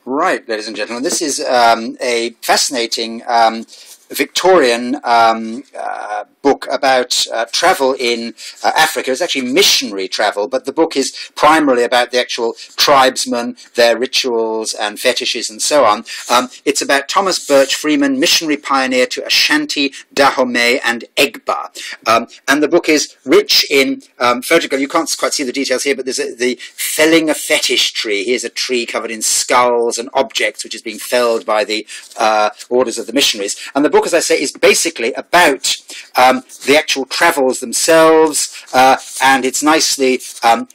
Right, ladies and gentlemen, this is a fascinating Victorian book about travel in Africa. It's actually missionary travel, but the book is primarily about the actual tribesmen, their rituals and fetishes and so on. It's about Thomas Birch Freeman, missionary pioneer to Ashanti, Dahomey and Egba. And the book is rich in photograph. You can't quite see the details here, but there's the felling a fetish tree. Here's a tree covered in skulls and objects, which is being felled by the orders of the missionaries. And the book, as I say, is basically about the actual travels themselves, and it's nicely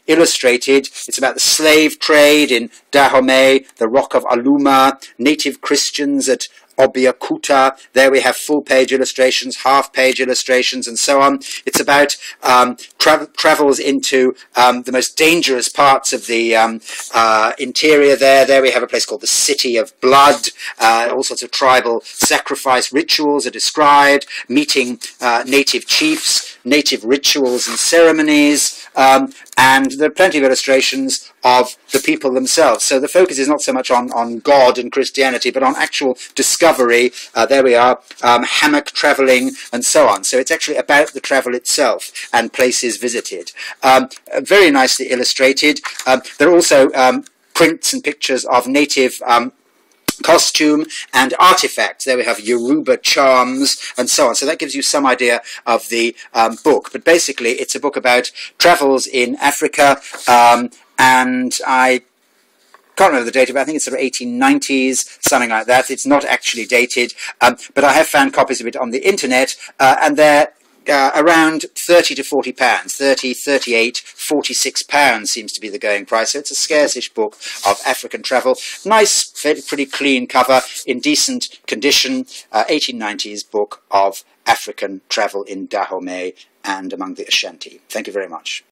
illustrated. It's about the slave trade in Dahomey, the Rock of Aluma, native Christians at Obiakuta. There we have full-page illustrations, half-page illustrations, and so on. It's about travels into the most dangerous parts of the interior there. There we have a place called the City of Blood. All sorts of tribal sacrifice rituals are described, meeting native chiefs, native rituals and ceremonies, and there are plenty of illustrations of the people themselves. So the focus is not so much on God and Christianity, but on actual discovery. There we are, hammock travelling and so on. So it's actually about the travel itself and places visited. Very nicely illustrated. There are also prints and pictures of native costume and artifacts. There we have Yoruba charms and so on. So that gives you some idea of the book. But basically, it's a book about travels in Africa, and I can't remember the date, but I think it's sort of 1890s, something like that. It's not actually dated, but I have found copies of it on the internet, and they're around £30 to £40, 30, 38, £46 seems to be the going price. So it's a scarce-ish book of African travel. Nice, pretty clean cover, in decent condition, 1890s book of African travel in Dahomey and among the Ashanti. Thank you very much.